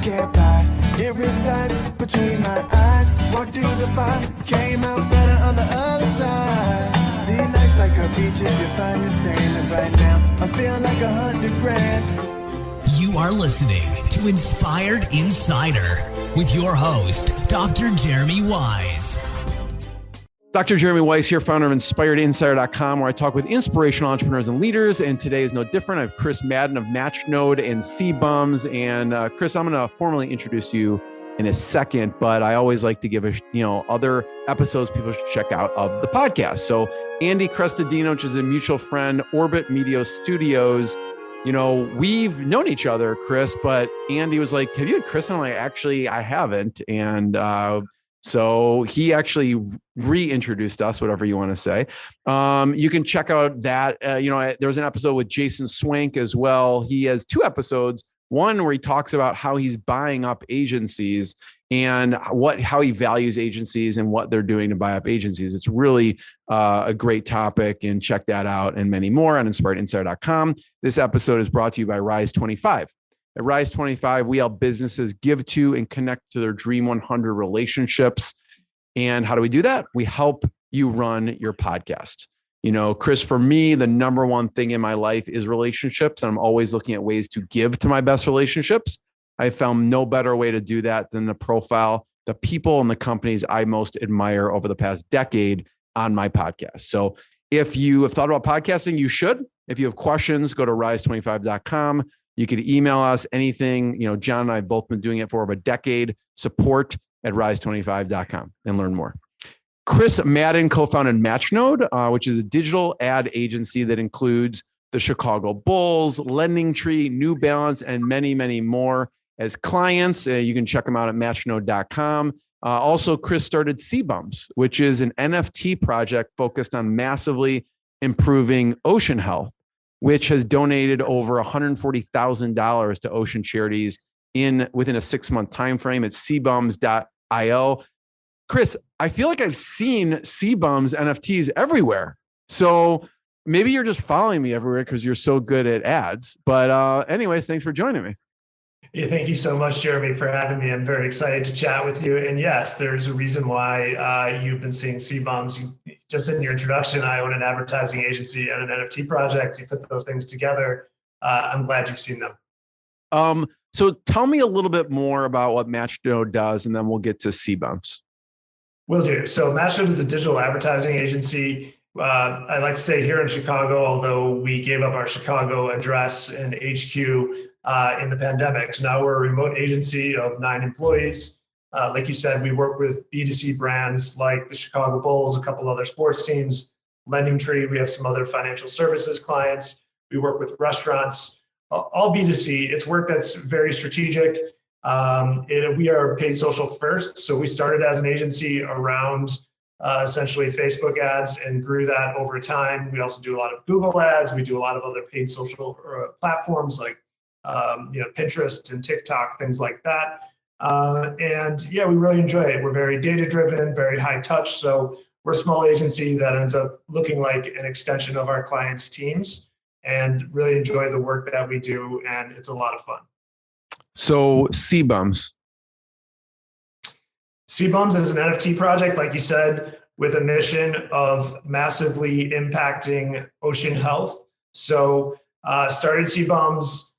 can't buy. It resides between my eyes. Walked through the fire, came out better on the other side. See, life's like a beach if you find the same. And right now, I feel like 100 grand. You are listening to Inspired Insider with your host, Dr. Jeremy Weisz. Dr. Jeremy Weisz here, founder of InspiredInsider.com, where I talk with inspirational entrepreneurs and leaders. And today is no different. I have Chris Madden of Matchnode and Seabums. And Chris, I'm going to formally introduce you in a second, but I always like to give other episodes people should check out of the podcast. So Andy Crestadino, which is a mutual friend, Orbit Media Studios. You know, we've known each other, Chris, but Andy was like, have you had Chris? And I'm like, actually, I haven't. And so he actually reintroduced us, whatever you want to say. You can check out that, there was an episode with Jason Swank as well. He has 2 episodes, one where he talks about how he's buying up agencies and how he values agencies and what they're doing to buy up agencies. It's really a great topic, and check that out and many more on InspiredInsider.com. This episode is brought to you by Rise 25. At Rise 25, we help businesses give to and connect to their Dream 100 relationships. And how do we do that? We help you run your podcast. You know, Chris, for me, the number one thing in my life is relationships. And I'm always looking at ways to give to my best relationships. I found no better way to do that than to profile the people and the companies I most admire over the past decade on my podcast. So if you have thought about podcasting, you should. If you have questions, go to rise25.com. You could email us anything. You know, John and I have both been doing it for over a decade. Support at rise25.com and learn more. Chris Madden co-founded Matchnode, which is a digital ad agency that includes the Chicago Bulls, LendingTree, New Balance, and many, many more as clients. You can check them out at matchnode.com. Also, Chris started Seabums, which is an NFT project focused on massively improving ocean health, which has donated over $140,000 to ocean charities within a 6-month time frame at Seabums.io. Chris, I feel like I've seen Seabums NFTs everywhere. So maybe you're just following me everywhere because you're so good at ads. But anyways, thanks for joining me. Yeah, thank you so much, Jeremy, for having me. I'm very excited to chat with you. And yes, there's a reason why you've been seeing Seabums. Just in your introduction, I own an advertising agency and an NFT project. You put those things together. I'm glad you've seen them. So tell me a little bit more about what Matchnode does, and then we'll get to Seabums. Will do. So Matchnode is a digital advertising agency. I like to say here in Chicago, although we gave up our Chicago address and HQ in the pandemic. So now we're a remote agency of 9 employees. Like you said, we work with B2C brands like the Chicago Bulls, a couple other sports teams, LendingTree. We have some other financial services clients. We work with restaurants, all B2C. It's work that's very strategic. We are paid social first. So we started as an agency around essentially Facebook ads and grew that over time. We also do a lot of Google ads. We do a lot of other paid social platforms like Pinterest and TikTok, things like that. We really enjoy it. We're very data driven, very high touch. So we're a small agency that ends up looking like an extension of our clients' teams, and really enjoy the work that we do. And it's a lot of fun. So Seabums. Seabums is an NFT project, like you said, with a mission of massively impacting ocean health. So started Seabums.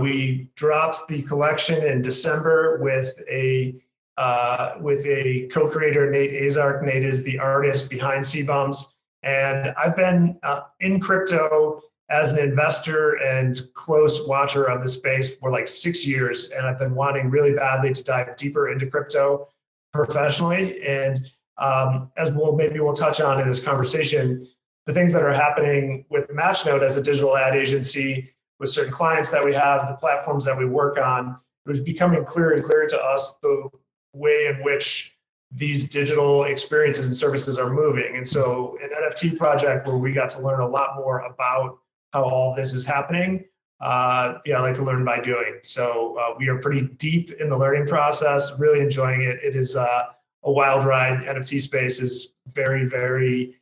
We dropped the collection in December with a co-creator, Nate Azark. Nate is the artist behind Seabums. And I've been in crypto as an investor and close watcher of the space for like 6 years. And I've been wanting really badly to dive deeper into crypto professionally. And as we'll touch on in this conversation, the things that are happening with Matchnode as a digital ad agency with certain clients that we have, the platforms that we work on, it was becoming clearer and clearer to us the way in which these digital experiences and services are moving. And so an NFT project where we got to learn a lot more about how all this is happening. I like to learn by doing. So we are pretty deep in the learning process, really enjoying it. It is a wild ride. NFT space is very, very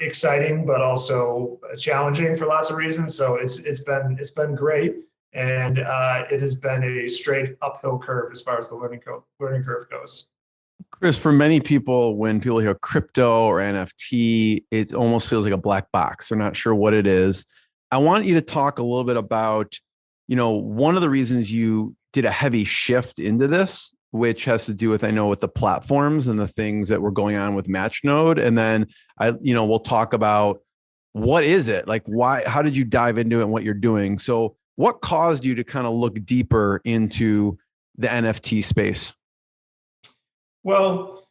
exciting, but also challenging for lots of reasons. So it's been great. And it has been a straight uphill curve as far as the learning curve goes. Chris, for many people, when people hear crypto or NFT, it almost feels like a black box. They're not sure what it is. I want you to talk a little bit about, one of the reasons you did a heavy shift into this, which has to do with, I know, with the platforms and the things that were going on with Matchnode. And then we'll talk about what is it? Like, why, how did you dive into it and what you're doing? So what caused you to kind of look deeper into the NFT space? Well,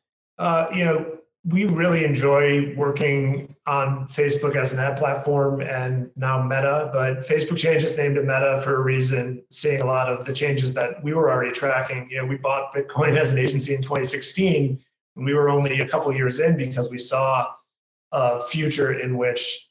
we really enjoy working on Facebook as an ad platform and now Meta, but Facebook changed its name to Meta for a reason, seeing a lot of the changes that we were already tracking. We bought Bitcoin as an agency in 2016, and we were only a couple of years in because we saw a future in which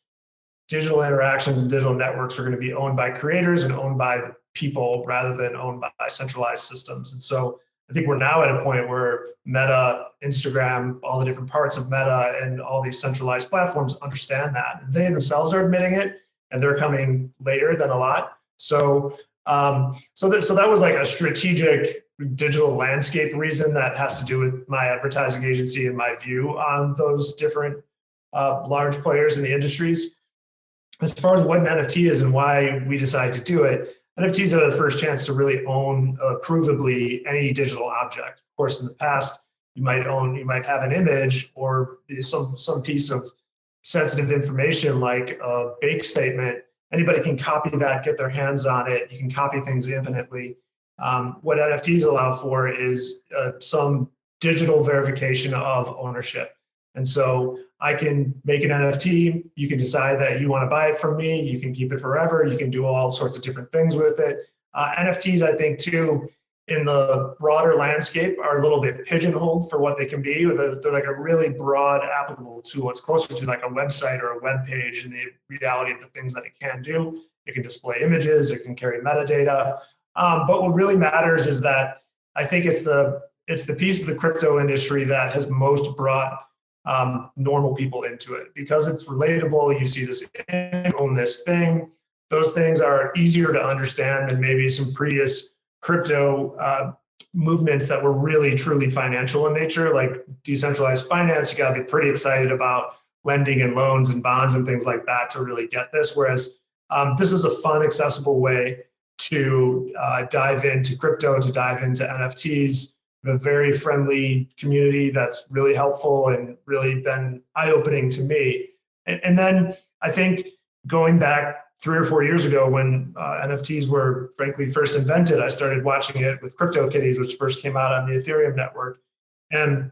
digital interactions and digital networks are going to be owned by creators and owned by people rather than owned by centralized systems. And so I think we're now at a point where Meta, Instagram, all the different parts of Meta and all these centralized platforms understand that. They themselves are admitting it, and they're coming later than a lot. So that was like a strategic digital landscape reason that has to do with my advertising agency and my view on those different large players in the industries. As far as what an NFT is and why we decided to do it, NFTs are the first chance to really own provably any digital object. Of course, in the past, you might have an image or some piece of sensitive information like a bank statement. Anybody can copy that, get their hands on it. You can copy things infinitely. What NFTs allow for is some digital verification of ownership. And so I can make an NFT. You can decide that you want to buy it from me. You can keep it forever. You can do all sorts of different things with it. NFTs, I think, too, in the broader landscape are a little bit pigeonholed for what they can be. They're like a really broad applicable to what's closer to like a website or a web page and the reality of the things that it can do. It can display images. It can carry metadata. But what really matters is that I think it's the piece of the crypto industry that has most brought normal people into it because it's relatable. You see this, own this thing. Those things are easier to understand than maybe some previous crypto movements that were really truly financial in nature, like decentralized finance. You got to be pretty excited about lending and loans and bonds and things like that to really get this. Whereas this is a fun, accessible way to dive into crypto, to dive into NFTs. A very friendly community that's really helpful and really been eye-opening to me. And then I think going back 3 or 4 years ago when NFTs were frankly first invented, I started watching it with CryptoKitties, which first came out on the Ethereum network. And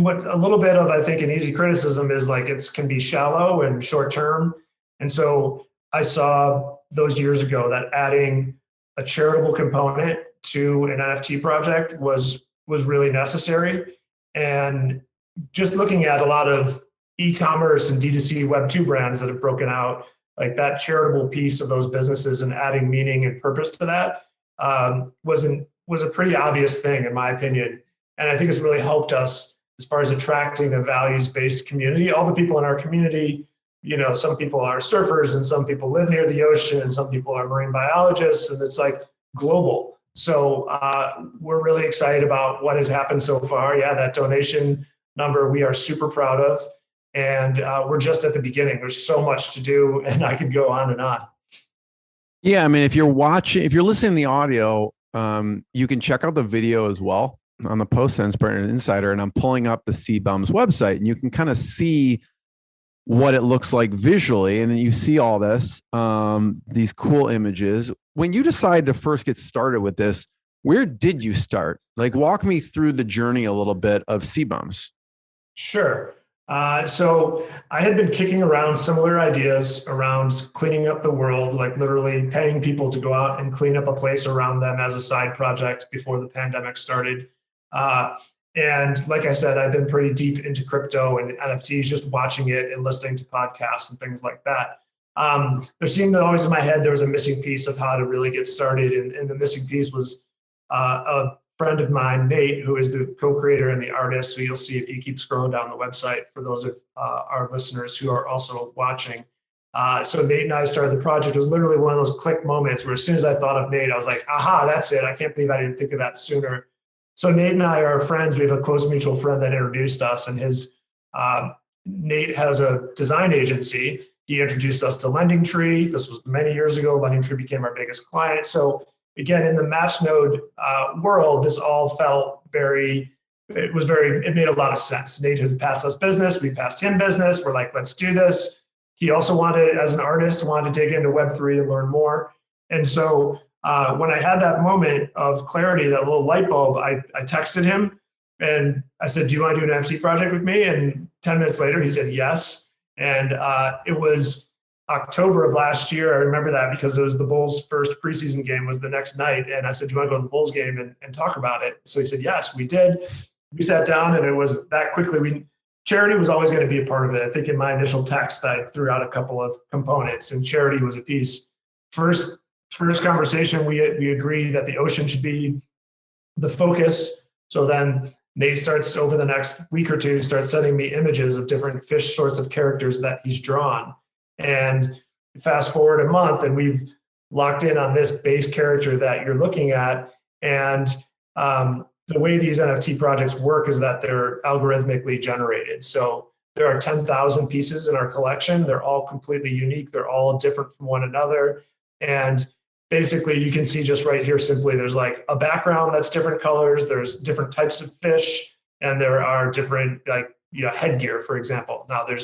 what a little bit of, I think, an easy criticism is like it can be shallow and short-term. And so I saw those years ago that adding a charitable component to an NFT project was really necessary. And just looking at a lot of e-commerce and D2C Web2 brands that have broken out, like that charitable piece of those businesses and adding meaning and purpose to that was a pretty obvious thing, in my opinion. And I think it's really helped us as far as attracting a values-based community. All the people in our community, some people are surfers and some people live near the ocean and some people are marine biologists, and it's like global. So we're really excited about what has happened so far. Yeah, that donation number we are super proud of. And we're just at the beginning. There's so much to do, and I could go on and on. Yeah, I mean, if you're listening to the audio, you can check out the video as well on the Post Insider. And I'm pulling up the Seabums website, and you can kind of see what it looks like visually. And then you see all this, these cool images. When you decided to first get started with this, where did you start? Like, walk me through the journey a little bit of Seabums. Sure. So I had been kicking around similar ideas around cleaning up the world, like literally paying people to go out and clean up a place around them as a side project before the pandemic started. And like I said, I've been pretty deep into crypto and NFTs, just watching it and listening to podcasts and things like that. There seemed to always in my head, there was a missing piece of how to really get started. And the missing piece was a friend of mine, Nate, who is the co-creator and the artist. So you'll see if you keep scrolling down the website for those of our listeners who are also watching. So Nate and I started the project. It was literally one of those click moments where as soon as I thought of Nate, I was like, aha, that's it. I can't believe I didn't think of that sooner. So Nate and I are friends. We have a close mutual friend that introduced us, and Nate has a design agency. He introduced us to Lendingtree. This was many years ago. Lendingtree became our biggest client. So again, in the Matchnode world, this all felt it made a lot of sense. Nate has passed us business. We passed him business. We're like, let's do this. He also wanted, as an artist, wanted to dig into Web3 and learn more. And so when I had that moment of clarity, that little light bulb, I texted him and I said, do you want to do an NFT project with me? And 10 minutes later, he said yes. And it was October of last year. I remember that because it was the Bulls' first preseason game was the next night. And I said, do you want to go to the Bulls game and talk about it? So he said, yes, we did. We sat down and it was that quickly. Charity was always going to be a part of it. I think in my initial text, I threw out a couple of components and charity was a piece. First conversation, we agreed that the ocean should be the focus. So then Nate starts over the next week or two, starts sending me images of different fish sorts of characters that he's drawn. And fast forward a month and we've locked in on this base character that you're looking at. And the way these NFT projects work is that they're algorithmically generated. So there are 10,000 pieces in our collection. They're all completely unique. They're all different from one another. And basically you can see just right here, simply there's like a background that's different colors. There's different types of fish and there are different headgear, for example. Now I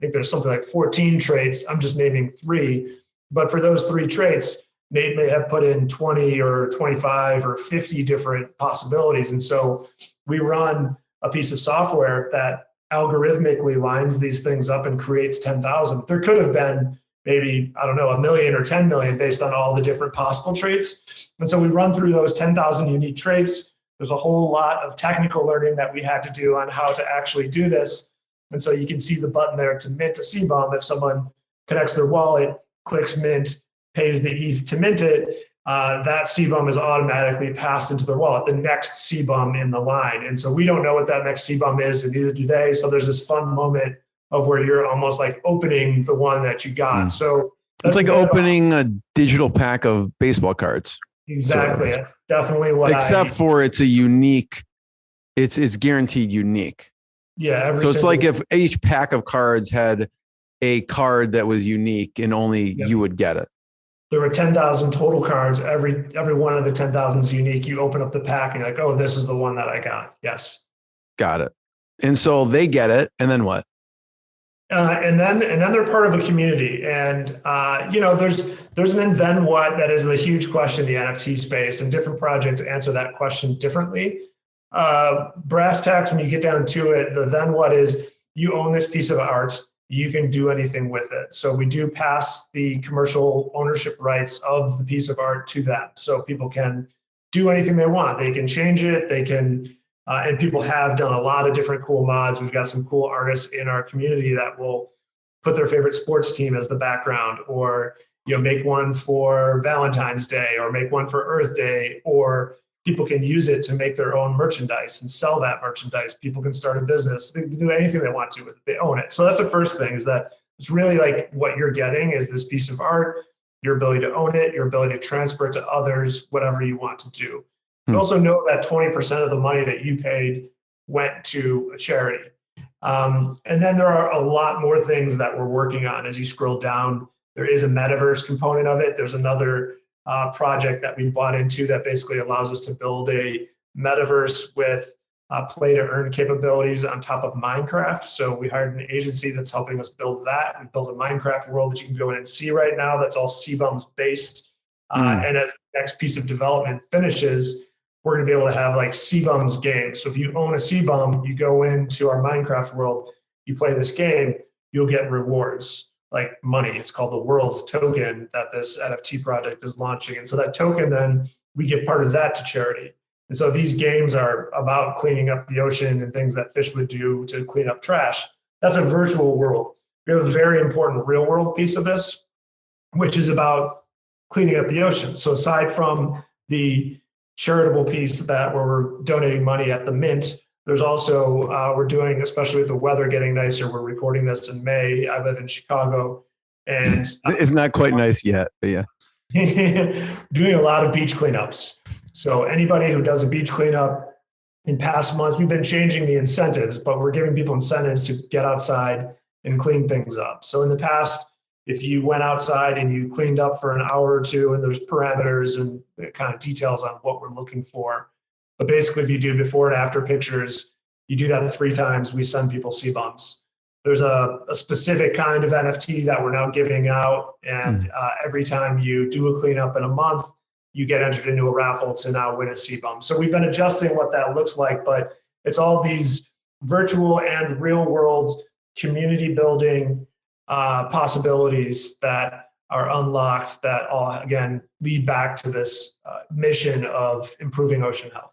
think there's something like 14 traits. I'm just naming 3, but for those 3 traits, Nate may have put in 20 or 25 or 50 different possibilities. And so we run a piece of software that algorithmically lines these things up and creates 10,000. There could have been maybe, I don't know, 1 million or 10 million based on all the different possible traits. And so we run through those 10,000 unique traits. There's a whole lot of technical learning that we had to do on how to actually do this. And so you can see the button there to mint a Seabum. If someone connects their wallet, clicks mint, pays the ETH to mint it, that Seabum is automatically passed into their wallet, the next Seabum in the line. And so we don't know what that next Seabum is, and neither do they. So there's this fun moment of where you're almost like opening the one that you got. So it's like opening a digital pack of baseball cards. Exactly. So, that's definitely what except for it's a unique, it's guaranteed unique. Yeah. So it's like if each pack of cards had a card that was unique and only you would get it. There were 10,000 total cards. Every one of the 10,000 is unique. You open up the pack and you're like, oh, this is the one that I got. Yes. Got it. And so they get it. And then what? And then they're part of a community. And, there's an and then what that is a huge question in the NFT space, and different projects answer that question differently. Brass tacks, when you get down to it, the then what is you own this piece of art. You can do anything with it. So we do pass the commercial ownership rights of the piece of art to them. So people can do anything they want. They can change it. They can, and people have done a lot of different cool mods. We've got some cool artists in our community that will put their favorite sports team as the background, or make one for Valentine's Day, or make one for Earth Day, or people can use it to make their own merchandise and sell that merchandise. People can start a business. They can do anything they want to with it. They own it. So that's the first thing, is that it's really like what you're getting is this piece of art, your ability to own it, your ability to transfer it to others, whatever you want to do. You also know that 20% of the money that you paid went to a charity. And then there are a lot more things that we're working on. As you scroll down, there is a Metaverse component of it. There's another project that we bought into that basically allows us to build a Metaverse with play to earn capabilities on top of Minecraft. So we hired an agency that's helping us build that. We built a Minecraft world that you can go in and see right now. That's all Seabums based. And as the next piece of development finishes, we're going to be able to have like Seabums games. So if you own a Seabum, you go into our Minecraft world, you play this game, you'll get rewards like money. It's called the World's Token that this NFT project is launching. And so that token, then we give part of that to charity. And so these games are about cleaning up the ocean and things that fish would do to clean up trash. That's a virtual world. We have a very important real world piece of this, which is about cleaning up the ocean. So aside from the charitable piece that where we're donating money at the mint, there's also, we're doing, especially with the weather getting nicer, we're recording this in May. I live in Chicago. And it's not quite nice yet, but yeah. doing a lot of beach cleanups. So anybody who does a beach cleanup in past months, we've been changing the incentives, but we're giving people incentives to get outside and clean things up. So in the past, if you went outside and you cleaned up for an hour or two, and there's parameters and kind of details on what we're looking for. But basically, if you do before and after pictures, you do that 3 times, we send people Seabums. There's a specific kind of NFT that we're now giving out. And every time you do a cleanup in a month, you get entered into a raffle to now win a Seabum. So we've been adjusting what that looks like, but it's all these virtual and real world community building possibilities that are unlocked that all, again, lead back to this mission of improving ocean health.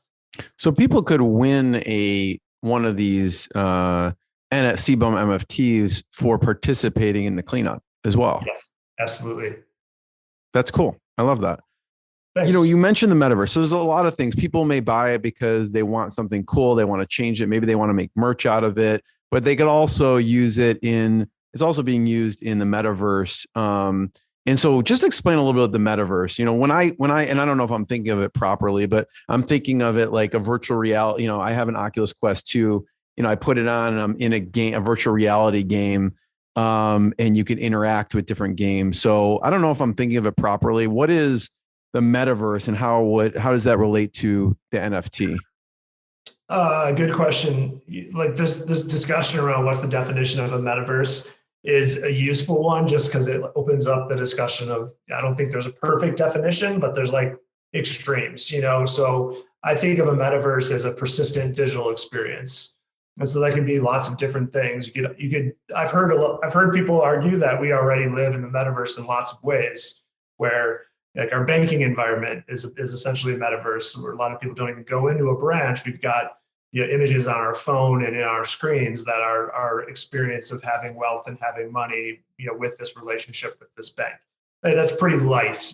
So people could win one of these Seabum MFTs for participating in the cleanup as well. Yes, absolutely. That's cool. I love that. Thanks. You mentioned the metaverse. So there's a lot of things. People may buy it because they want something cool. They want to change it. Maybe they want to make merch out of it, but they could also use it it's also being used in the metaverse. And so just explain a little bit of the metaverse. When I, and I don't know if I'm thinking of it properly, but I'm thinking of it like a virtual reality. I have an Oculus Quest 2, I put it on and I'm in a virtual reality game. And you can interact with different games. So I don't know if I'm thinking of it properly. What is the metaverse and how does that relate to the NFT? Good question. Like this discussion around what's the definition of a metaverse is a useful one just because it opens up the discussion of, I don't think there's a perfect definition, but there's like extremes, So I think of a metaverse as a persistent digital experience. And so that can be lots of different things. I've heard people argue that we already live in the metaverse in lots of ways, where like our banking environment is essentially a metaverse where a lot of people don't even go into a branch. We've got images on our phone and in our screens that are our experience of having wealth and having money, with this relationship with this bank. That's pretty light,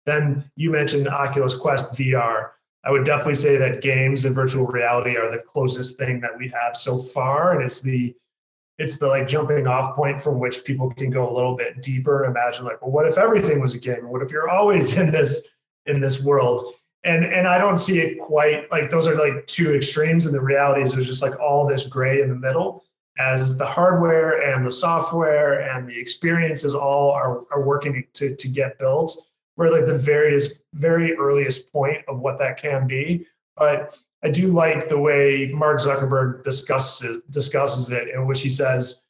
Then you mentioned Oculus Quest VR. I would definitely say that games and virtual reality are the closest thing that we have so far. And it's the like jumping off point from which people can go a little bit deeper and imagine like, well, what if everything was a game? What if you're always in this world? And I don't see it quite like those are like two extremes. And the reality is there's just like all this gray in the middle as the hardware and the software and the experiences all are working to get built. We're like the very earliest point of what that can be. But I do like the way Mark Zuckerberg discusses it, in which he says,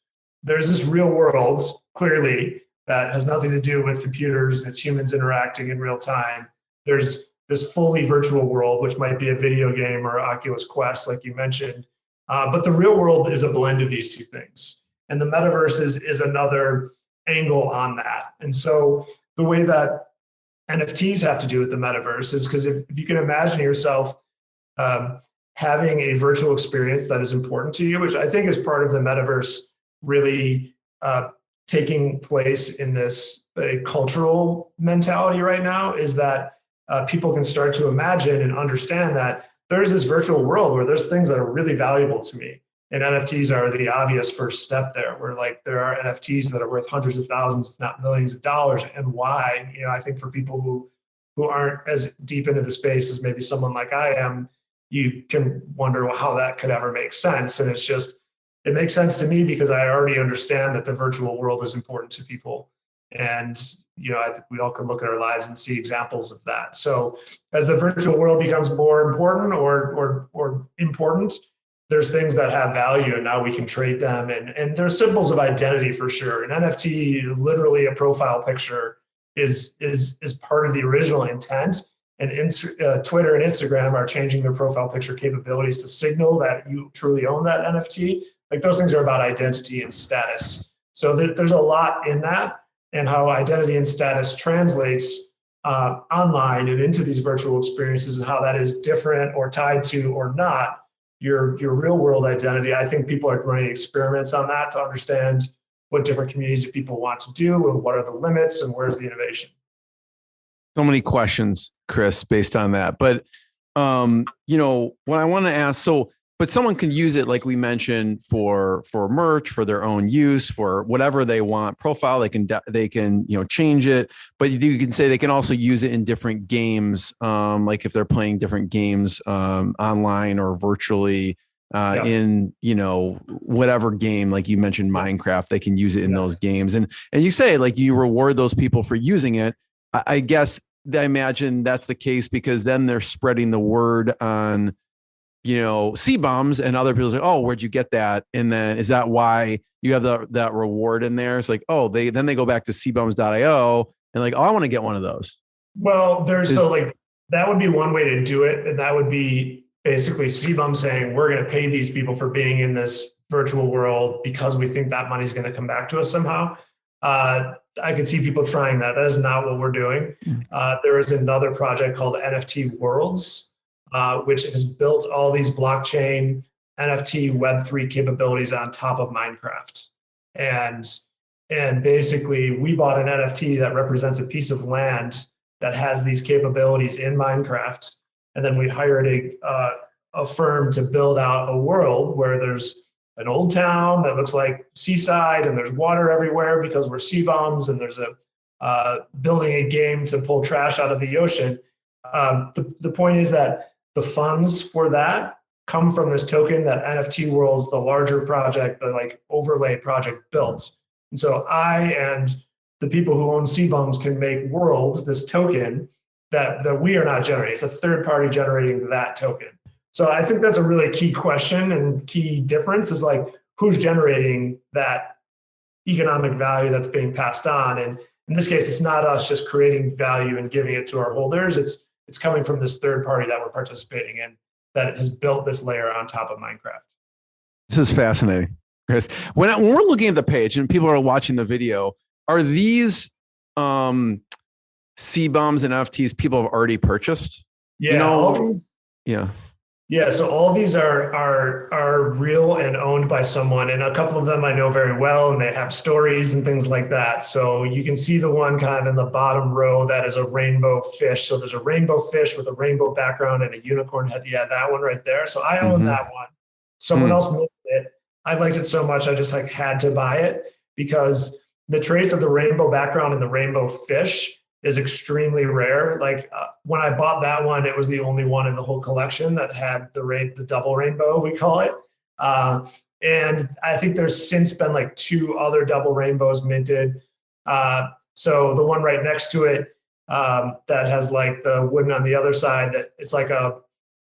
there's this real world, clearly, that has nothing to do with computers. It's humans interacting in real time. There's this fully virtual world, which might be a video game or Oculus Quest, like you mentioned. But the real world is a blend of these two things. And the metaverse is another angle on that. And so the way that NFTs have to do with the metaverse is because if you can imagine yourself having a virtual experience that is important to you, which I think is part of the metaverse really taking place in this cultural mentality right now, is that people can start to imagine and understand that there's this virtual world where there's things that are really valuable to me. And NFTs are the obvious first step there, where like there are NFTs that are worth hundreds of thousands, if not millions of dollars. And why? I think for people who aren't as deep into the space as maybe someone like I am, you can wonder how that could ever make sense. And it makes sense to me because I already understand that the virtual world is important to people. And, I think we all can look at our lives and see examples of that. So as the virtual world becomes more important or important, there's things that have value and now we can trade them. And there's symbols of identity for sure. An NFT, literally a profile picture, is part of the original intent. And Twitter and Instagram are changing their profile picture capabilities to signal that you truly own that NFT. Like those things are about identity and status. So there's a lot in that, and how identity and status translates online and into these virtual experiences, and how that is different or tied to or not your real world identity. I think people are running experiments on that to understand what different communities of people want to do and what are the limits and where's the innovation. So many questions, Chris, based on that. But, what I want to ask, so but someone can use it, like we mentioned, for merch, for their own use, for whatever they want. Profile, they can change it, but you can say they can also use it in different games, like if they're playing different games online or virtually. In whatever game, like you mentioned Minecraft, they can use it in those games, and you say like you reward those people for using it. I guess I imagine that's the case because then they're spreading the word on Seabums, and other people say, oh, where'd you get that? And then is that why you have that reward in there? It's like, oh, they go back to seabums.io and like, oh, I want to get one of those. Well, that would be one way to do it, and that would be basically Seabums saying, we're going to pay these people for being in this virtual world because we think that money is going to come back to us somehow. I could see people trying that. That is not what we're doing. There is another project called NFT Worlds, which has built all these blockchain NFT Web3 capabilities on top of Minecraft. And basically, we bought an NFT that represents a piece of land that has these capabilities in Minecraft. And then we hired a firm to build out a world where there's an old town that looks like seaside and there's water everywhere because we're Seabums, and there's building a game to pull trash out of the ocean. The point is that the funds for that come from this token that NFT Worlds, the larger project, the like overlay project, built. And so I and the people who own Seabums can make Worlds, this token that we are not generating. It's a third party generating that token. So I think that's a really key question, and key difference is like, who's generating that economic value that's being passed on? And in this case, it's not us just creating value and giving it to our holders. It's coming from this third party that we're participating in that has built this layer on top of Minecraft. This is fascinating, Chris. When we're looking at the page and people are watching the video, are these Seabums and NFTs people have already purchased? Yeah. Yeah. So all these are real and owned by someone, and a couple of them I know very well, and they have stories and things like that. So you can see the one kind of in the bottom row that is a rainbow fish. So there's a rainbow fish with a rainbow background and a unicorn head. Yeah, that one right there. So I own that one. Someone else made it. I liked it so much I just like had to buy it because the traits of the rainbow background and the rainbow fish is extremely rare. Like when I bought that one, it was the only one in the whole collection that had the double rainbow, we call it. And I think there's since been like 2 other double rainbows minted. So the one right next to it that has like the wooden on the other side, that it's like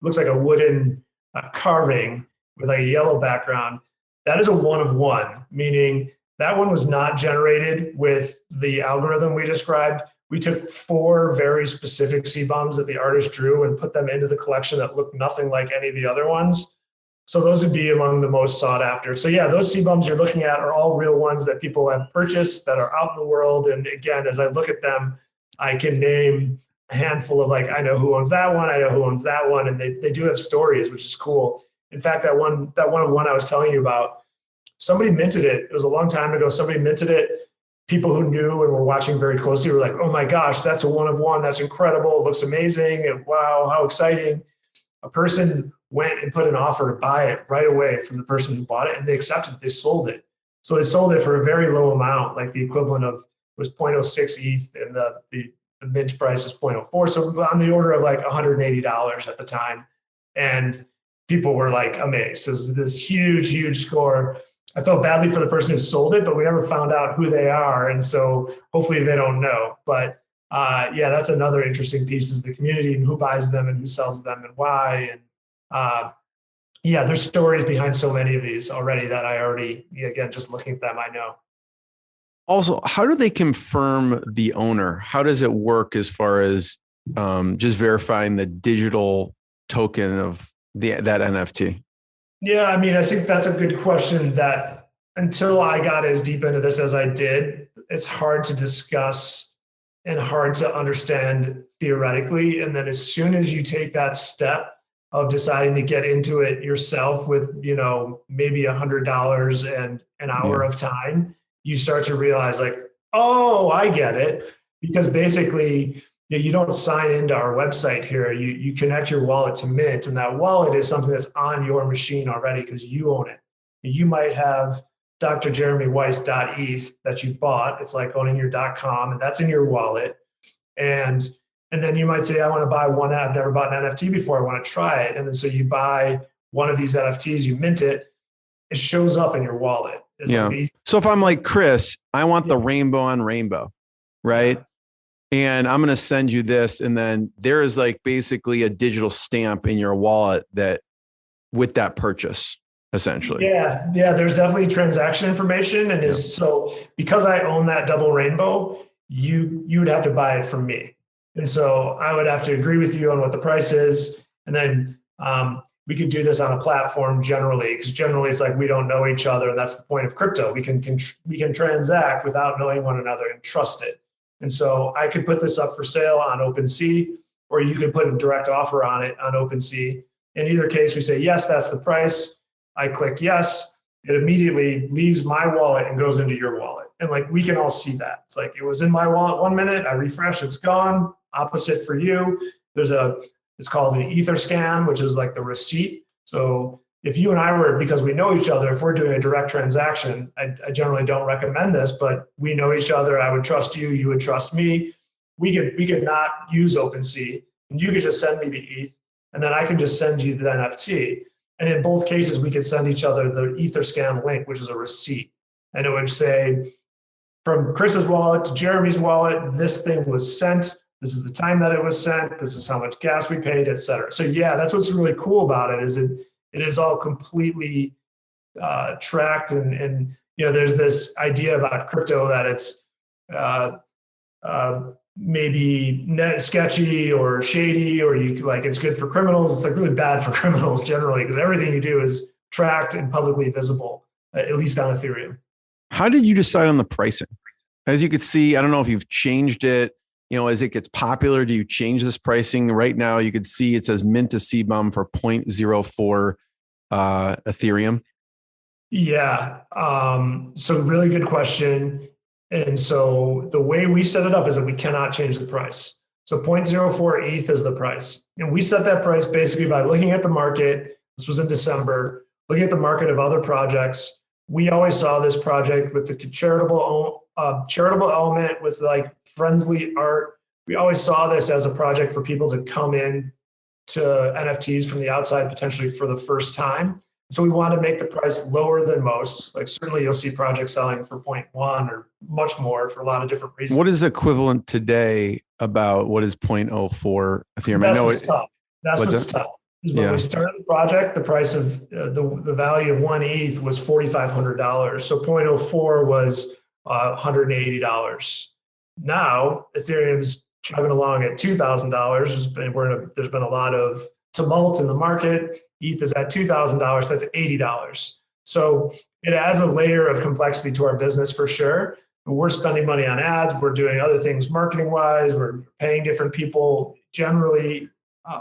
looks like a wooden carving with like a yellow background. That is a 1 of 1, meaning that one was not generated with the algorithm we described. We took 4 very specific Seabums that the artist drew and put them into the collection that looked nothing like any of the other ones. So those would be among the most sought after. So yeah, those Seabums you're looking at are all real ones that people have purchased that are out in the world. And again, as I look at them, I can name a handful of like, I know who owns that one, I know who owns that one. And they do have stories, which is cool. In fact, that one of one I was telling you about, somebody minted it. It was a long time ago. Somebody minted it. People who knew and were watching very closely were like, oh my gosh, that's a 1 of 1. That's incredible. It looks amazing. And wow, how exciting. A person went and put an offer to buy it right away from the person who bought it, and they accepted it. They sold it. So they sold it for a very low amount, like the equivalent of was 0.06 ETH, and the mint price was 0.04. So on the order of like $180 at the time. And people were like amazed. So it was this huge, huge score. I felt badly for the person who sold it, but we never found out who they are. And so hopefully they don't know. But yeah, that's another interesting piece is the community and who buys them and who sells them and why. And yeah, there's stories behind so many of these already that I already, again, just looking at them, I know. Also, how do they confirm the owner? How does it work as far as just verifying the digital token of that NFT? Yeah, I mean, I think that's a good question that until I got as deep into this as I did, it's hard to discuss and hard to understand theoretically. And then as soon as you take that step of deciding to get into it yourself with, maybe $100 and an hour of time, you start to realize like, oh, I get it. Because basically you don't sign into our website here. You connect your wallet to Mint, and that wallet is something that's on your machine already because you own it. You might have drjeremyweisz.eth that you bought. It's like owning your .com, and that's in your wallet. And then you might say, I want to buy one. I've never bought an NFT before. I want to try it. And then so you buy one of these NFTs, you mint it. It shows up in your wallet. So if I'm like Chris, I want the rainbow on rainbow, right? And I'm going to send you this. And then there is like basically a digital stamp in your wallet that with that purchase, essentially. Yeah. There's definitely transaction information. And so because I own that double rainbow, you would have to buy it from me. And so I would have to agree with you on what the price is. And then we could do this on a platform generally, because generally it's like we don't know each other. And that's the point of crypto. We can transact without knowing one another and trust it. And so I could put this up for sale on OpenSea, or you could put a direct offer on it on OpenSea. In either case, we say, yes, that's the price. I click yes. It immediately leaves my wallet and goes into your wallet. And like, we can all see that. It's like, it was in my wallet 1 minute, I refresh, it's gone. Opposite for you. It's called an ether scan, which is like the receipt. So if you and I were, because we know each other, if we're doing a direct transaction, I generally don't recommend this, but we know each other. I would trust you. You would trust me. We could not use OpenSea, and you could just send me the ETH, and then I can just send you the NFT. And in both cases, we could send each other the ether scan link, which is a receipt. And it would say, from Chris's wallet to Jeremy's wallet, this thing was sent. This is the time that it was sent. This is how much gas we paid, et cetera. So yeah, that's what's really cool about it, is it is all completely tracked. And there's this idea about crypto that it's maybe sketchy or shady, or it's good for criminals. It's like really bad for criminals generally, because everything you do is tracked and publicly visible, at least on Ethereum. How did you decide on the pricing? As you could see, I don't know if you've changed it. As it gets popular, do you change this pricing? Right now, you could see it says mint to Seabum for 0.04 Ethereum. Yeah. So really good question. And so the way we set it up is that we cannot change the price. So 0.04 ETH is the price. And we set that price basically by looking at the market. This was in December, looking at the market of other projects. We always saw this project with the charitable element, with like friendly art. We always saw this as a project for people to come in to NFTs from the outside, potentially for the first time. So we want to make the price lower than most. Like certainly you'll see projects selling for 0.1 or much more for a lot of different reasons. What is equivalent today about what is 0.04 Ethereum? That's what's tough. That's what's tough. When we started the project, the price of the value of one ETH was $4,500. So 0.04 was $180. Now Ethereum's chugging along at $2,000. There's been a lot of tumult in the market. ETH is at $2,000. That's $80. So it adds a layer of complexity to our business for sure. But we're spending money on ads. We're doing other things marketing wise. We're paying different people. Generally,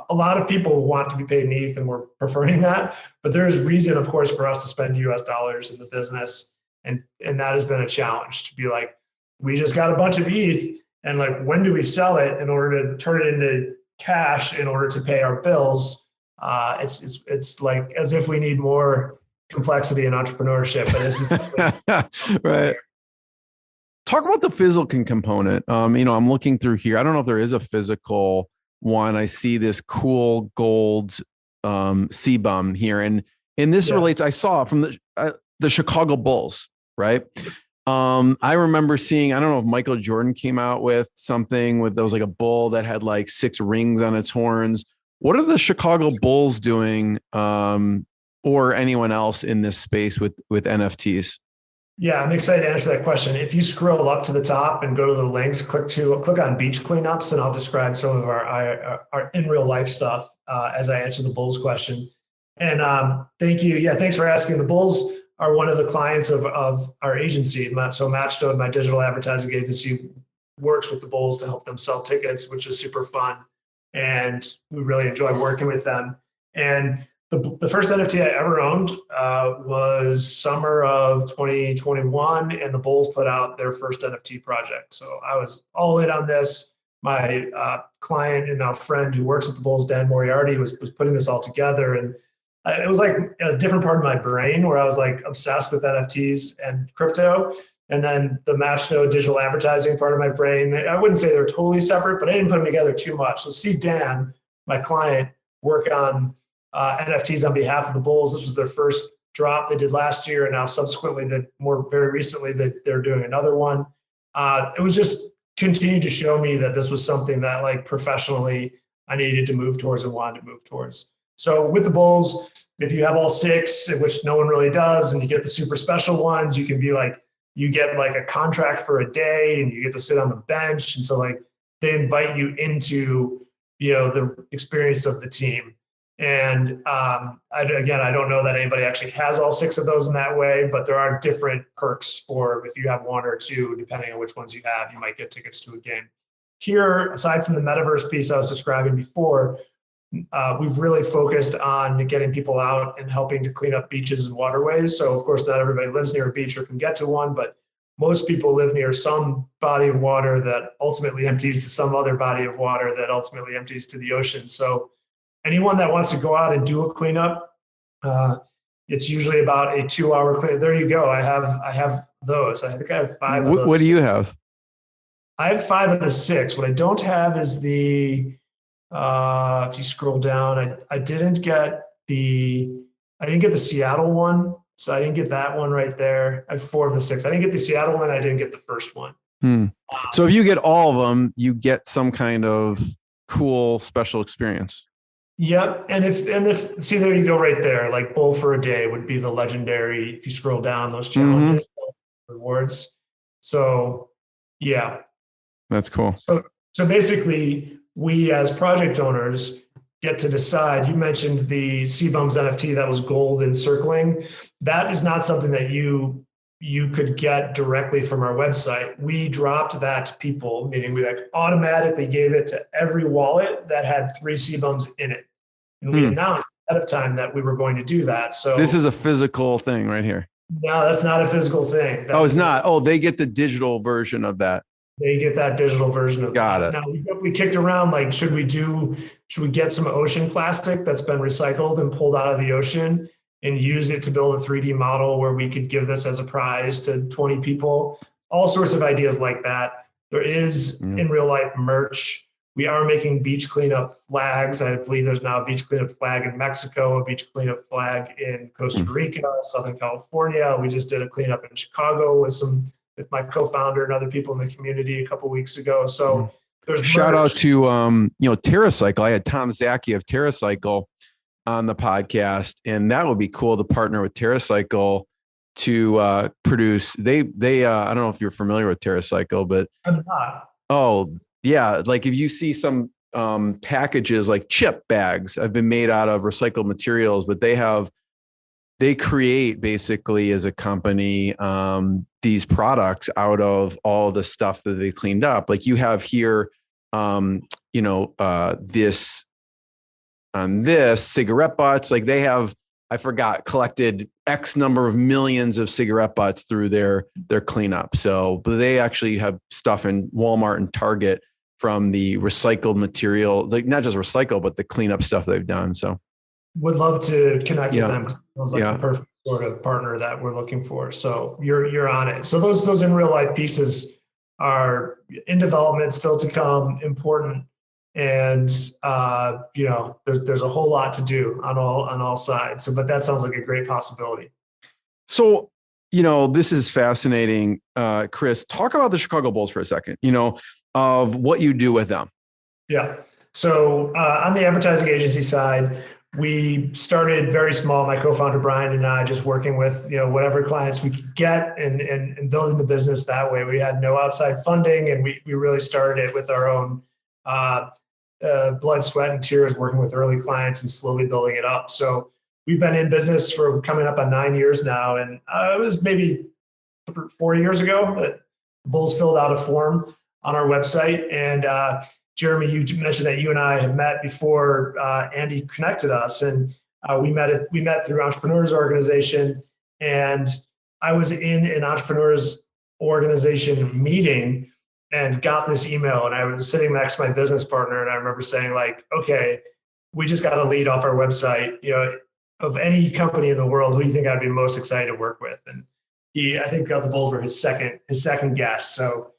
a lot of people want to be paid in ETH, and we're preferring that. But there is reason, of course, for us to spend US dollars in the business. And that has been a challenge, to be like, we just got a bunch of ETH, and like, when do we sell it in order to turn it into cash in order to pay our bills? It's like as if we need more complexity in entrepreneurship. But this is right. Talk about the physical component. I'm looking through here. I don't know if there is a physical one. I see this cool gold Seabum here, and this relates. I saw from the Chicago Bulls, right? I remember seeing, I don't know if Michael Jordan came out with something with, there was like a bull that had like 6 rings on its horns. What are the Chicago Bulls doing, or anyone else in this space with NFTs? Yeah, I'm excited to answer that question. If you scroll up to the top and go to the links, click on beach cleanups, and I'll describe some of our in real life stuff as I answer the Bulls question. And thank you. Yeah, thanks for asking. The Bulls are one of the clients of our agency. So Matchnode, my digital advertising agency, works with the Bulls to help them sell tickets, which is super fun. And we really enjoy working with them. And the first NFT I ever owned was summer of 2021, and the Bulls put out their first NFT project. So I was all in on this. client and now friend who works at the Bulls, Dan Moriarty, was putting this all together. And it was like a different part of my brain where I was like obsessed with NFTs and crypto. And then the Matchnode digital advertising part of my brain, I wouldn't say they're totally separate, but I didn't put them together too much. So see Dan, my client, work on NFTs on behalf of the Bulls. This was their first drop they did last year. And now subsequently, very recently, that they're doing another one. It was just continued to show me that this was something that like professionally I needed to move towards and wanted to move towards. So with the Bulls, if you have all 6, which no one really does, and you get the super special ones, you can be like, you get like a contract for a day and you get to sit on the bench. And so like they invite you into, the experience of the team. And I don't know that anybody actually has all 6 of those in that way, but there are different perks for if you have 1 or 2, depending on which ones you have, you might get tickets to a game. Here, aside from the Metaverse piece I was describing before, we've really focused on getting people out and helping to clean up beaches and waterways. So of course, not everybody lives near a beach or can get to one, but most people live near some body of water that ultimately empties to some other body of water that ultimately empties to the ocean. So anyone that wants to go out and do a cleanup, it's usually about a 2-hour cleanup. There you go. I have those. I think I have 5 of those. What do you have? I have 5 of the 6. What I don't have is if you scroll down, I didn't get the Seattle one. So I didn't get that one right there. I have 4 of the 6. I didn't get the Seattle one. I didn't get the first one. So if you get all of them, you get some kind of cool special experience. Yep. And see, there you go right there. Like Bull for a Day would be the legendary, if you scroll down, those challenges, rewards. So yeah. That's cool. So basically we as project owners get to decide. You mentioned the Seabums NFT that was gold encircling. That is not something that you could get directly from our website. We dropped that to people, meaning we like automatically gave it to every wallet that had 3 Seabums in it. And we announced ahead of time that we were going to do that. So this is a physical thing right here. No, that's not a physical thing. It's not. Oh, they get the digital version of that. They get that digital version of Got that. it. Now we kicked around like, should we get some ocean plastic that's been recycled and pulled out of the ocean and use it to build a 3D model where we could give this as a prize to 20 people? All sorts of ideas like that. There is in real life merch. We are making beach cleanup flags. I believe there's now a beach cleanup flag in Mexico, a beach cleanup flag in Costa Rica, Southern California. We just did a cleanup in Chicago with my co-founder and other people in the community a couple of weeks ago. So there's shout merch. out to TerraCycle. I had Tom Zaki of TerraCycle on the podcast, and that would be cool to partner with TerraCycle to produce. They I don't know if you're familiar with TerraCycle, but I'm not. Oh yeah, like if you see some packages like chip bags have been made out of recycled materials, but they create basically as a company these products out of all the stuff that they cleaned up. Like you have here, this cigarette butts. Like they have, I forgot, collected X number of millions of cigarette butts through their cleanup. So, but they actually have stuff in Walmart and Target from the recycled material, like not just recycled, but the cleanup stuff they've done. So would love to connect with them. It sounds like the perfect sort of partner that we're looking for. So you're on it. So those in real life pieces are in development, still to come, important. And there's a whole lot to do on all sides. So, but that sounds like a great possibility. So, this is fascinating. Chris, talk about the Chicago Bulls for a second, of what you do with them. Yeah. So on the advertising agency side, we started very small, my co-founder Brian and I, just working with whatever clients we could get and building the business that way. We had no outside funding, and we really started it with our own blood, sweat, and tears, working with early clients and slowly building it up. So we've been in business for coming up on 9 years now, and it was maybe 4 years ago that Bulls filled out a form on our website. And Jeremy, you mentioned that you and I had met before Andy connected us, and we met through Entrepreneurs Organization. And I was in an Entrepreneurs Organization meeting and got this email, and I was sitting next to my business partner, and I remember saying like, okay, we just got a lead off our website. Of any company in the world, who do you think I'd be most excited to work with? And I think the Bulls were his second guess. So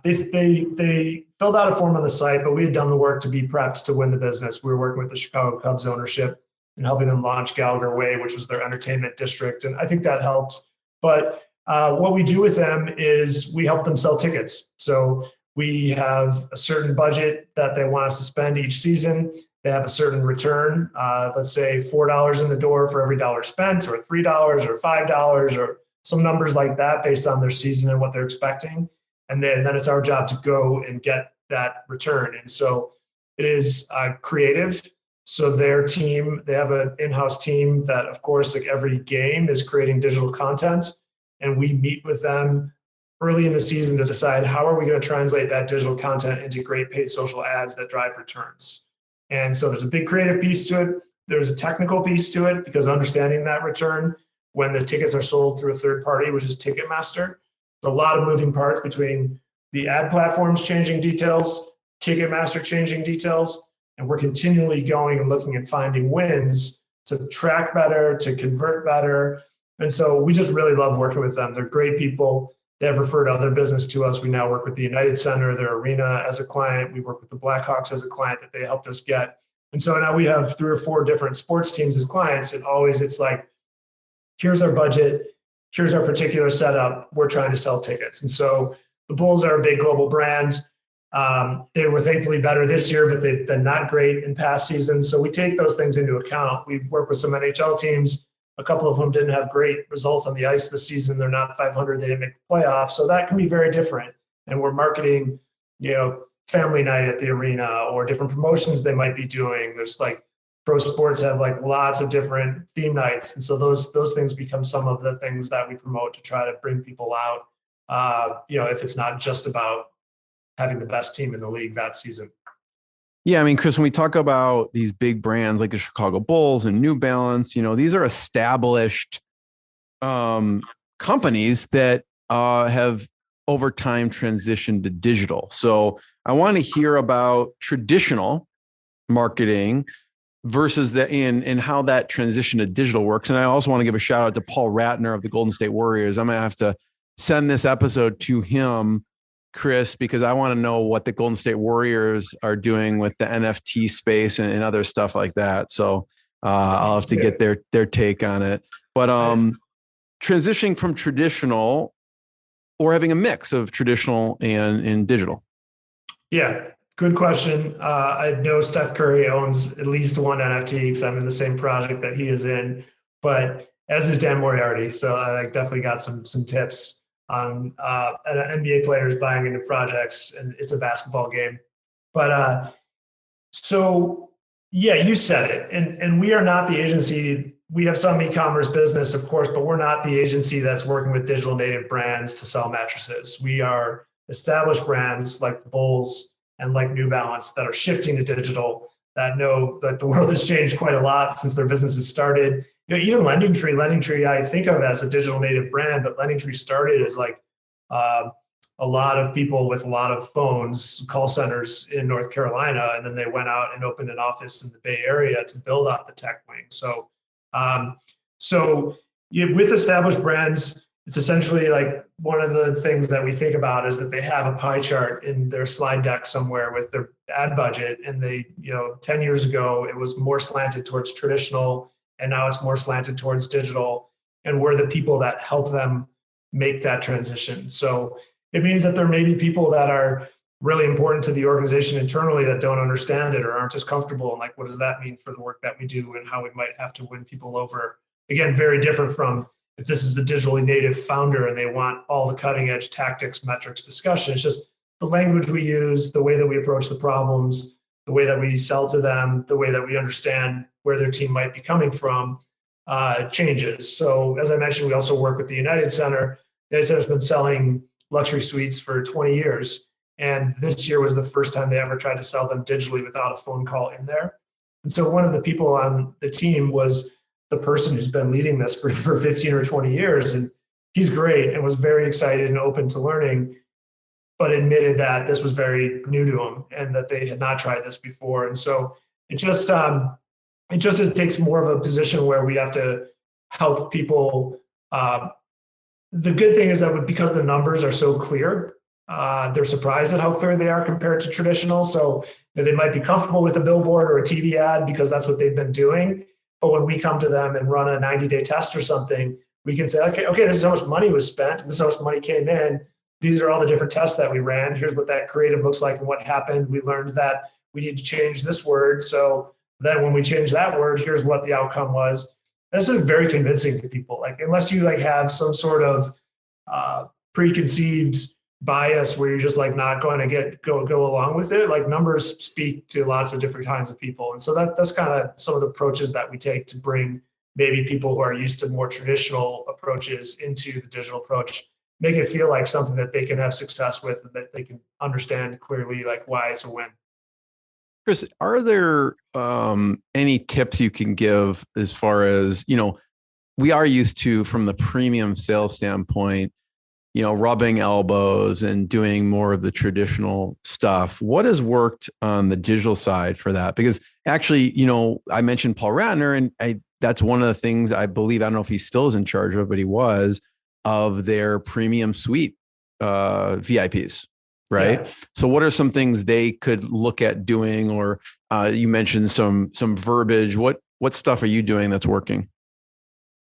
they filled out a form on the site, but we had done the work to be prepped to win the business. We were working with the Chicago Cubs ownership and helping them launch Gallagher Way, which was their entertainment district. And I think that helped. But what we do with them is we help them sell tickets. So we have a certain budget that they want us to spend each season. They have a certain return, let's say $4 in the door for every dollar spent, or $3 or $5 or some numbers like that based on their season and what they're expecting. And then it's our job to go and get that return. And so it is creative. So their team, they have an in-house team that, of course, like every game is creating digital content. And we meet with them early in the season to decide how are we going to translate that digital content into great paid social ads that drive returns. And so there's a big creative piece to it. There's a technical piece to it, because understanding that return when the tickets are sold through a third party, which is Ticketmaster, there's a lot of moving parts between the ad platforms changing details, Ticketmaster changing details, and we're continually going and looking and finding wins to track better, to convert better. And so we just really love working with them. They're great people. They have referred other business to us. We now work with the United Center, their arena, as a client. We work with the Blackhawks as a client that they helped us get. And so now we have 3 or 4 different sports teams as clients. And always it's like, here's our budget. Here's our particular setup. We're trying to sell tickets. And so the Bulls are a big global brand. They were thankfully better this year, but they've been not great in past seasons. So we take those things into account. We work with some NHL teams. A couple of them didn't have great results on the ice this season. They're not 500. They didn't make the playoffs. So that can be very different. And we're marketing, family night at the arena or different promotions they might be doing. There's like pro sports have like lots of different theme nights. And so those things become some of the things that we promote to try to bring people out, if it's not just about having the best team in the league that season. Yeah, I mean, Chris, when we talk about these big brands like the Chicago Bulls and New Balance, these are established companies that have over time transitioned to digital. So I want to hear about traditional marketing versus and how that transition to digital works. And I also want to give a shout out to Paul Ratner of the Golden State Warriors. I'm going to have to send this episode to him, Chris, because I want to know what the Golden State Warriors are doing with the NFT space and other stuff like that. So I'll have to get their take on it. But transitioning from traditional or having a mix of traditional and digital. Yeah, good question. I know Steph Curry owns at least one NFT because I'm in the same project that he is in, but as is Dan Moriarty. So I definitely got some tips on NBA players buying into projects, and it's a basketball game. But so yeah, you said it, and we are not the agency. We have some e-commerce business, of course, but we're not the agency that's working with digital native brands to sell mattresses. We are established brands like the Bulls and like New Balance that are shifting to digital, that know that the world has changed quite a lot since their businesses started. Even LendingTree, I think of as a digital native brand, but LendingTree started as like a lot of people with a lot of phones, call centers in North Carolina, and then they went out and opened an office in the Bay Area to build out the tech wing. So, with established brands, it's essentially like one of the things that we think about is that they have a pie chart in their slide deck somewhere with their ad budget, and 10 years ago it was more slanted towards traditional. And now it's more slanted towards digital, and we're the people that help them make that transition. So it means that there may be people that are really important to the organization internally that don't understand it or aren't as comfortable. And like, what does that mean for the work that we do and how we might have to win people over? Again, very different from if this is a digitally native founder and they want all the cutting edge tactics, metrics, discussion. It's just the language we use, the way that we approach the problems, the way that we sell to them, the way that we understand where their team might be coming from changes. So as I mentioned, we also work with the United Center. The United Center's been selling luxury suites for 20 years. And this year was the first time they ever tried to sell them digitally without a phone call in there. And so one of the people on the team was the person who's been leading this for 15 or 20 years. And he's great and was very excited and open to learning. but admitted that this was very new to them and that they had not tried this before. And so it just takes more of a position where we have to help people. The good thing is that because the numbers are so clear, they're surprised at how clear they are compared to traditional. So they might be comfortable with a billboard or a TV ad because that's what they've been doing. But when we come to them and run a 90-day test or something, we can say, okay, this is how much money was spent. This is how much money came in. These are all the different tests that we ran. Here's what that creative looks like and what happened. We learned that we need to change this word. So then when we change that word, here's what the outcome was. This is very convincing to people. Like, unless you have some sort of preconceived bias where you're just not going to go along with it, numbers speak to lots of different kinds of people. And so that's kind of some of the approaches that we take to bring maybe people who are used to more traditional approaches into the digital approach, make it feel like something that they can have success with and that they can understand clearly why it's a win. Chris, are there any tips you can give as far as, we are used to, from the premium sales standpoint, rubbing elbows and doing more of the traditional stuff. What has worked on the digital side for that? Because actually, I mentioned Paul Ratner, and that's one of the things I believe, I don't know if he still is in charge of, but he was, of their premium suite VIPs. Right. Yeah. So what are some things they could look at doing? Or you mentioned some verbiage. What stuff are you doing that's working?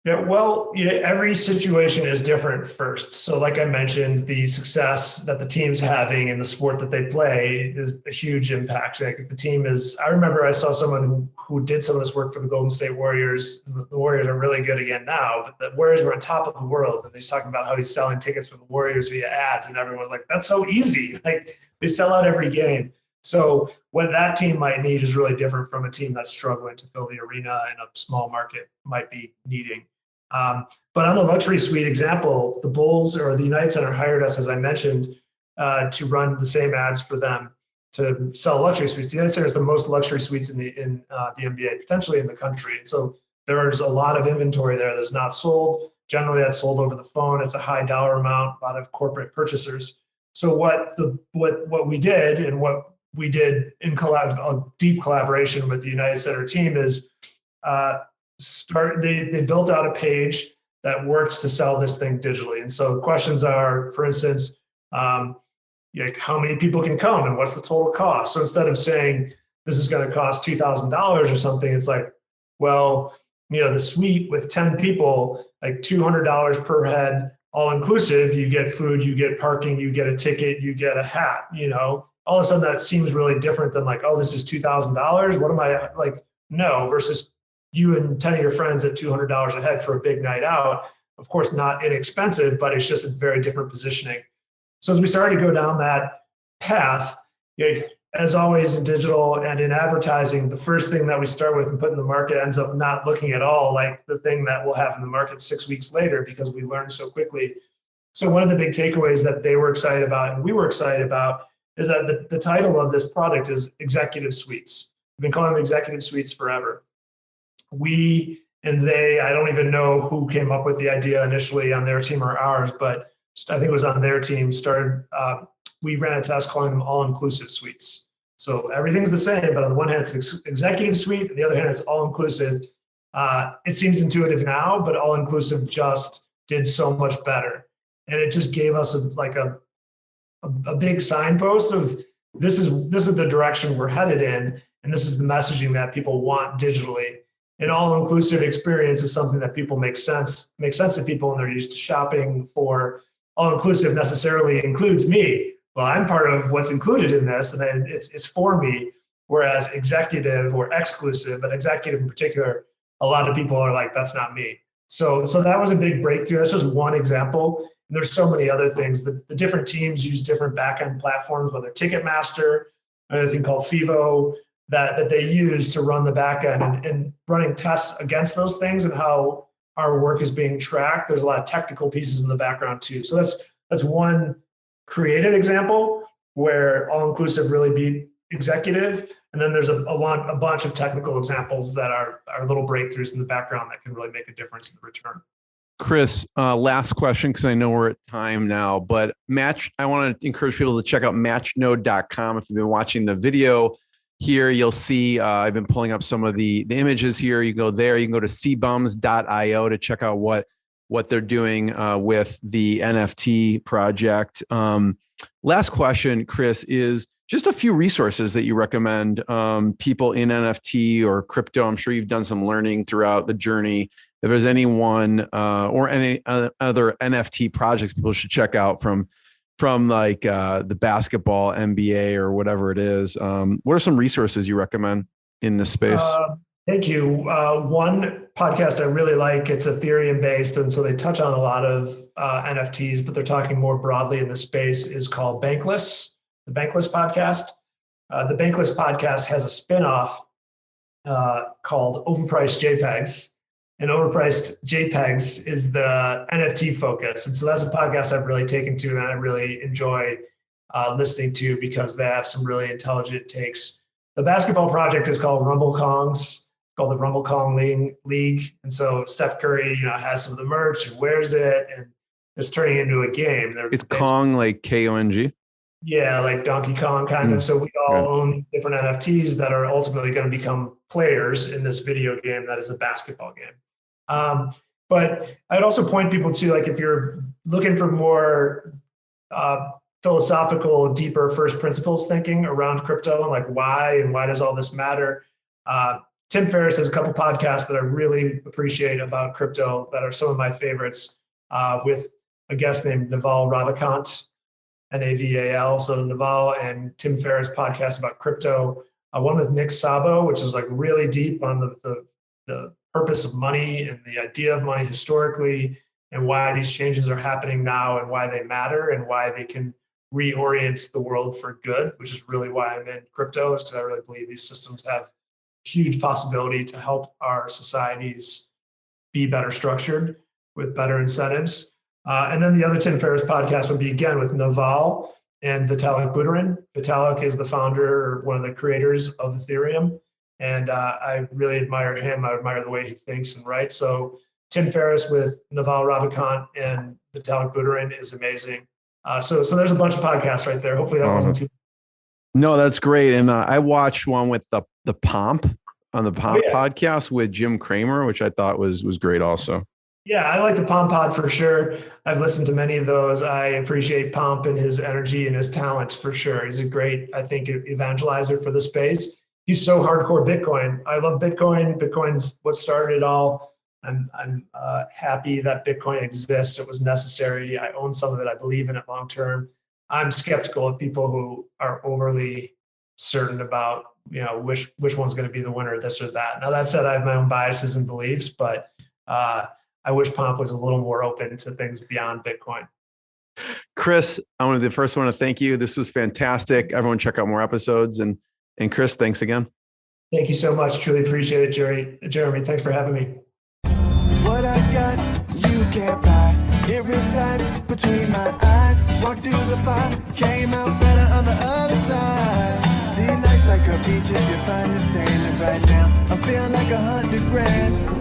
Yeah, well, every situation is different first. So like I mentioned, the success that the team's having in the sport that they play is a huge impact. If the team is, I remember I saw someone who did some of this work for the Golden State Warriors. The Warriors are really good again now, but the Warriors were on top of the world. And he's talking about how he's selling tickets for the Warriors via ads. And everyone was like, that's so easy. They sell out every game. So what that team might need is really different from a team that's struggling to fill the arena and a small market might be needing. But on the luxury suite example, the Bulls or the United Center hired us, as I mentioned, to run the same ads for them to sell luxury suites. The United Center is the most luxury suites in the NBA, potentially in the country. And so there's a lot of inventory there that's not sold. Generally, that's sold over the phone. It's a high dollar amount, a lot of corporate purchasers. So what we did, and what we did in deep collaboration with the United Center team, is they built out a page that works to sell this thing digitally. And so questions are, for instance, how many people can come and what's the total cost? So instead of saying this is going to cost $2,000 or something, it's the suite with 10 people, $200 per head, all inclusive. You get food, you get parking, you get a ticket, you get a hat. All of a sudden that seems really different than this is $2,000. What am I No, versus you and 10 of your friends at $200 a head for a big night out. Of course, not inexpensive, but it's just a very different positioning. So as we started to go down that path, as always in digital and in advertising, the first thing that we start with and put in the market ends up not looking at all like the thing that we'll have in the market 6 weeks later because we learned so quickly. So one of the big takeaways that they were excited about and we were excited about is that the title of this product is Executive Suites. We've been calling them Executive Suites forever. We and they, I don't even know who came up with the idea initially on their team or ours, but I think it was on their team, we ran a test calling them all-inclusive suites. So everything's the same, but on the one hand, it's an executive suite, on the other hand, it's all-inclusive. It seems intuitive now, but all-inclusive just did so much better. And it just gave us a big signpost of this is the direction we're headed in, and this is the messaging that people want digitally. An all-inclusive experience is something that people makes sense to people, and they're used to shopping for. All-inclusive necessarily includes me. Well, I'm part of what's included in this, and it's for me. Whereas executive or exclusive, but executive in particular, a lot of people are like, that's not me. So that was a big breakthrough. That's just one example. And there's so many other things. The different teams use different back-end platforms, whether Ticketmaster, another thing called Fivo, that they use to run the back end and running tests against those things and how our work is being tracked. There's a lot of technical pieces in the background too. So that's one creative example where all-inclusive really beat executive. And then there's a bunch of technical examples that are little breakthroughs in the background that can really make a difference in the return. Chris, last question, because I know we're at time now, but I want to encourage people to check out matchnode.com. If you've been watching the video here, you'll see I've been pulling up some of the images here. You go there, you can go to seabums.io to check out what they're doing with the NFT project. Last question, Chris, is just a few resources that you recommend people in NFT or crypto. I'm sure you've done some learning throughout the journey. If there's anyone or any other NFT projects people should check out from like the basketball NBA or whatever it is, what are some resources you recommend in this space? Thank you. One podcast I really like, it's Ethereum based, and so they touch on a lot of NFTs, but they're talking more broadly in the space, is called Bankless, the Bankless Podcast. The Bankless Podcast has a spinoff called Overpriced JPEGs, and Overpriced JPEGs is the NFT focus. And so that's a podcast I've really taken to, and I really enjoy listening to because they have some really intelligent takes. The basketball project is called RumbleKongs, called the RumbleKong League. And so Steph Curry, has some of the merch and wears it, and it's turning into a game. It's Kong, like Kong? Yeah, like Donkey Kong kind of. So we all own different NFTs that are ultimately going to become players in this video game that is a basketball game. But I'd also point people to, like, if you're looking for more philosophical, deeper first principles thinking around crypto and like why does all this matter? Tim Ferriss has a couple podcasts that I really appreciate about crypto that are some of my favorites, with a guest named Naval Ravikant, Naval. So Naval and Tim Ferriss podcast about crypto. One with Nick Szabo, which is like really deep on the purpose of money and the idea of money historically, and why these changes are happening now and why they matter and why they can reorient the world for good, which is really why I'm in crypto, is because I really believe these systems have huge possibility to help our societies be better structured with better incentives. And then the other Tim Ferriss podcast would be, again, with Naval and Vitalik Buterin. Vitalik is the founder, or one of the creators of Ethereum. And I really admire him. I admire the way he thinks and writes. So Tim Ferriss with Naval Ravikant and Vitalik Buterin is amazing. So there's a bunch of podcasts right there. Hopefully that wasn't too. No, that's great. And I watched one with the Pomp on the Pomp podcast with Jim Cramer, which I thought was great also. Yeah, I like the Pomp Pod for sure. I've listened to many of those. I appreciate Pomp and his energy and his talents for sure. He's a great, I think, evangelizer for the space. He's so hardcore Bitcoin. I love Bitcoin. Bitcoin's what started it all. I'm happy that Bitcoin exists. It was necessary. I own some of it. I believe in it long term. I'm skeptical of people who are overly certain about, which one's going to be the winner of this or that. Now, that said, I have my own biases and beliefs, but I wish Pomp was a little more open to things beyond Bitcoin. Chris, I want to be the first one to thank you. This was fantastic. Everyone check out more episodes. And Chris, thanks again. Thank you so much. Truly appreciate it, Jeremy. Thanks for having me. What I got, you can't buy. It resides between my eyes. Walked through the fire, came out better on the other side. See, life's like a beach if you find the sand. And right now, I feel like $100 grand.